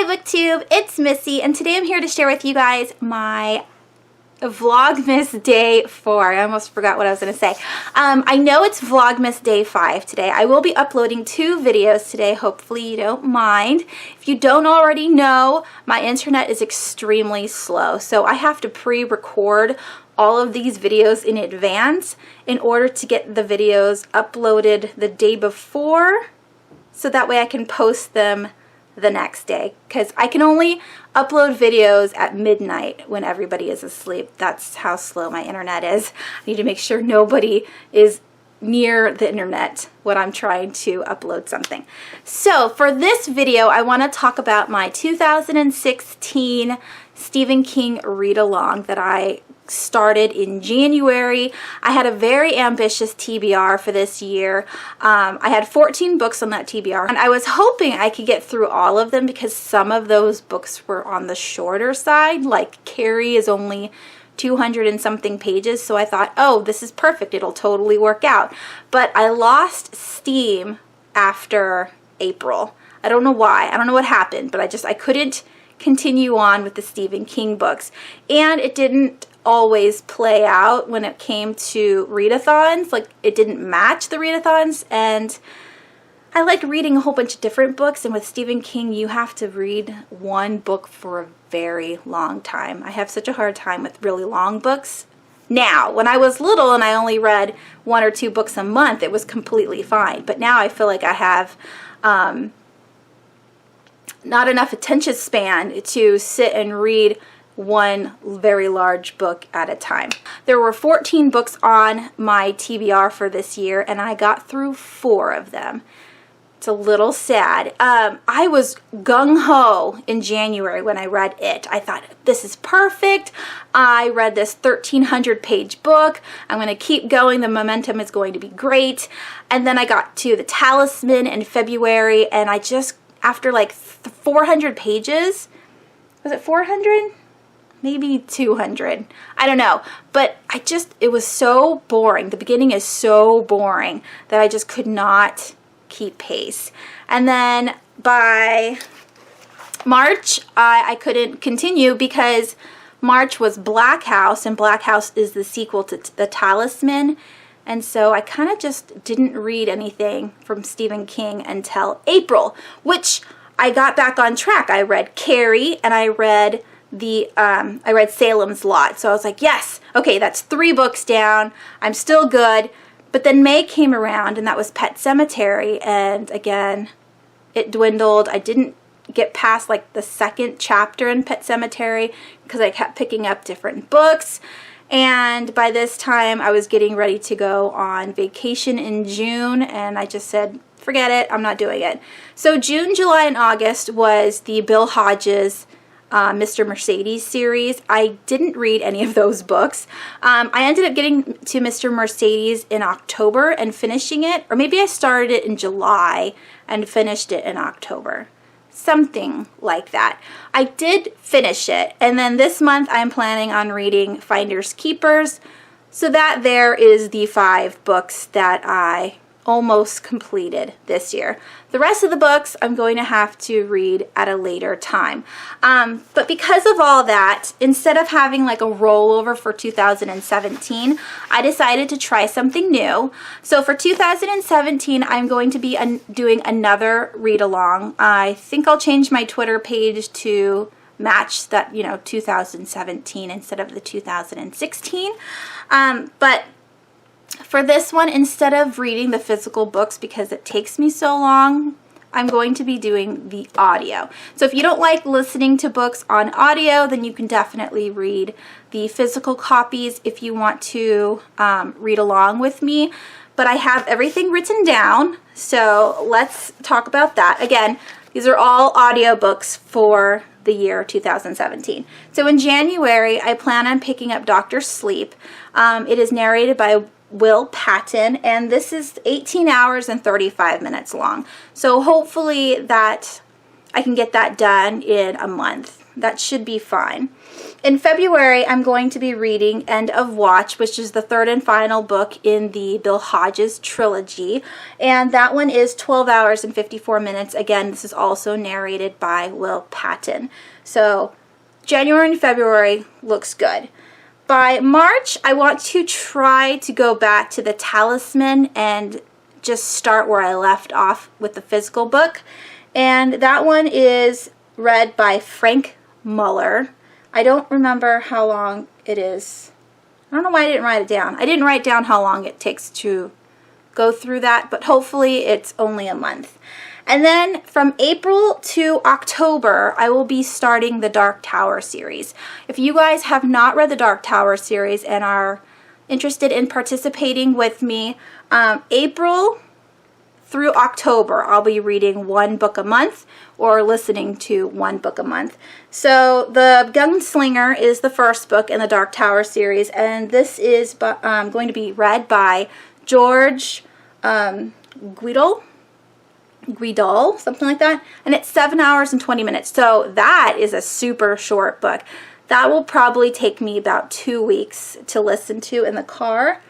Hi BookTube, it's Missy, and today I'm here to share with you guys my Vlogmas Day 4. I almost forgot what I was going to say. I know it's Vlogmas Day 5 today. I will be uploading 2 videos today. Hopefully you don't mind. If you don't already know, my internet is extremely slow, so I have to pre-record all of these videos in advance in order to get the videos uploaded the day before, so that way I can post them the next day, because I can only upload videos at midnight when everybody is asleep. That's how slow my internet is. I need to make sure nobody is near the internet when I'm trying to upload something. So for this video, I want to talk about my 2016 Stephen King read-along that I started in January. I had a very ambitious TBR for this year. I had 14 books on that TBR, and I was hoping I could get through all of them because some of those books were on the shorter side. Like Carrie is only 200 and something pages, so I thought, oh, this is perfect, it'll totally work out. But I lost steam after April. I don't know why. I don't know what happened, but I couldn't continue on with the Stephen King books, and it didn't always play out when it came to readathons. Like, it didn't match the readathons, and I like reading a whole bunch of different books, and with Stephen King you have to read one book for a very long time. I have such a hard time with really long books. Now, when I was little and I only read 1 or 2 books a month, it was completely fine, but now I feel like I have not enough attention span to sit and read one very large book at a time. There were 14 books on my TBR for this year, and I got through 4 of them. It's a little sad. I was gung-ho in January when I read it. I thought, this is perfect. I read this 1,300 page book. I'm going to keep going. The momentum is going to be great. And then I got to The Talisman in February, and I just, after like 400 pages, was it 400? Maybe 200. I don't know. But it was so boring. The beginning is so boring that I just could not keep pace. And then by March, I couldn't continue because March was Black House, and Black House is the sequel to The Talisman. And so I kind of just didn't read anything from Stephen King until April, which I got back on track. I read Carrie, and I read I read Salem's Lot. So I was like, yes, okay, that's 3 books down. I'm still good. But then May came around, and that was Pet Sematary, and again, it dwindled. I didn't get past like the 2nd chapter in Pet Sematary because I kept picking up different books. And by this time, I was getting ready to go on vacation in June, and I just said, forget it, I'm not doing it. So June, July, and August was the Bill Hodges Mr. Mercedes series. I didn't read any of those books. I ended up getting to Mr. Mercedes in October and finishing it, or maybe I started it in July and finished it in October. Something like that. I did finish it, and then this month I'm planning on reading Finders Keepers, so that there is the 5 books that I almost completed this year. The rest of the books I'm going to have to read at a later time. But because of all that, instead of having like a rollover for 2017, I decided to try something new. So for 2017, I'm going to be doing another read-along. I think I'll change my Twitter page to match that, 2017 instead of the 2016. But for this one, instead of reading the physical books because it takes me so long, I'm going to be doing the audio. So if you don't like listening to books on audio, then you can definitely read the physical copies if you want to read along with me. But I have everything written down, so let's talk about that. Again, these are all audio books for the year 2017. So in January, I plan on picking up Dr. Sleep. It is narrated by Will Patton, and this is 18 hours and 35 minutes long. So hopefully that I can get that done in a month. that should be fine. In February, I'm going to be reading End of Watch, which is the third and final book in the Bill Hodges trilogy. And that one is 12 hours and 54 minutes. Again, this is also narrated by Will Patton. So January and February looks good. By March, I want to try to go back to the Talisman and just start where I left off with the physical book. And that one is read by Frank Muller. I don't remember how long it is. I don't know why I didn't write it down. I didn't write down how long it takes to go through that, but hopefully it's only a month. And then from April to October, I will be starting the Dark Tower series. If you guys have not read the Dark Tower series and are interested in participating with me, April through October, I'll be reading one book a month or listening to one book a month. So the Gunslinger is the first book in the Dark Tower series, and this is going to be read by George Guidall, something like that, and it's 7 hours and 20 minutes. So that is a super short book. That will probably take me about 2 weeks to listen to in the car.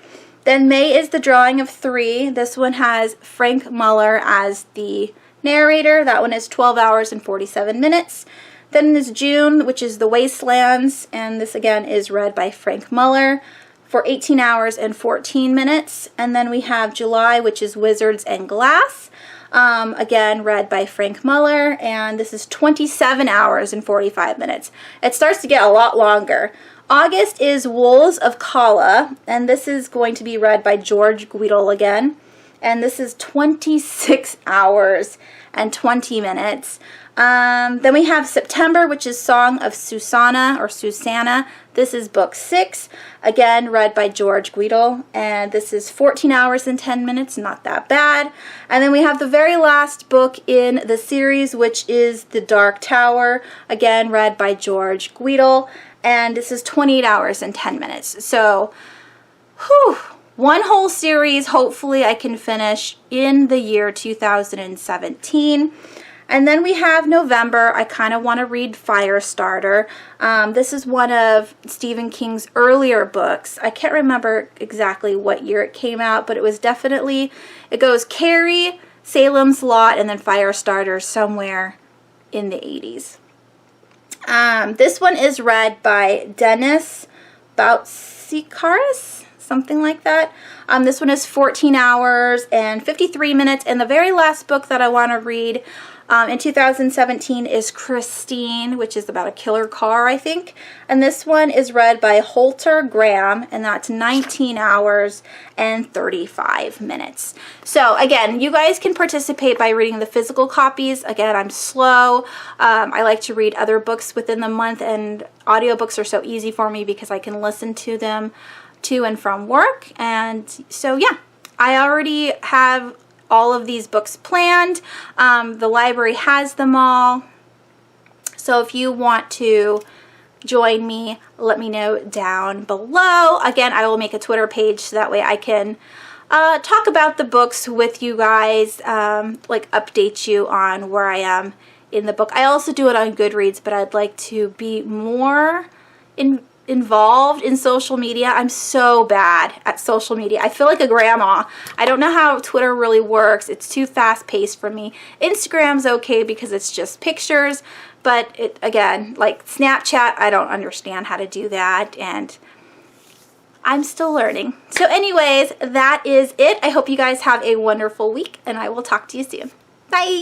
Then May is The Drawing of Three. This one has Frank Muller as the narrator. That one is 12 hours and 47 minutes. Then is June, which is The Wastelands, and this again is read by Frank Muller for 18 hours and 14 minutes. And then we have July, which is Wizards and Glass, again read by Frank Muller, and this is 27 hours and 45 minutes. It starts to get a lot longer. August is Wolves of Calla, and this is going to be read by George Guidall again, and this is 26 hours and 20 minutes. Then we have September, which is Song of Susanna, or Susanna. This is book 6, again read by George Guidall, and this is 14 hours and 10 minutes, not that bad. And then we have the very last book in the series, which is The Dark Tower, again read by George Guidall, and this is 28 hours and 10 minutes. So, one whole series, hopefully I can finish in the year 2017. And then we have November. I kind of want to read Firestarter. This is one of Stephen King's earlier books. I can't remember exactly what year it came out, but it was definitely, it goes Carrie, Salem's Lot, and then Firestarter somewhere in the 80s. This one is read by Dennis Boutsikaris, something like that. This one is 14 hours and 53 minutes. And the very last book that I want to read in 2017 is Christine, which is about a killer car, I think. And this one is read by Holter Graham, and that's 19 hours and 35 minutes. So again, you guys can participate by reading the physical copies. Again, I'm slow. I like to read other books within the month, and audiobooks are so easy for me because I can listen to them to and from work. And so yeah, I already have all of these books planned. The library has them all. So if you want to join me, let me know down below. Again, I will make a Twitter page so that way I can talk about the books with you guys, like update you on where I am in the book. I also do it on Goodreads, but I'd like to be more involved in social media. I'm so bad at social media. I feel like a grandma. I don't know how Twitter really works. It's too fast-paced for me. Instagram's okay because it's just pictures, but it, again, like Snapchat, I don't understand how to do that, and I'm still learning. So anyways, that is it. I hope you guys have a wonderful week, and I will talk to you soon. Bye!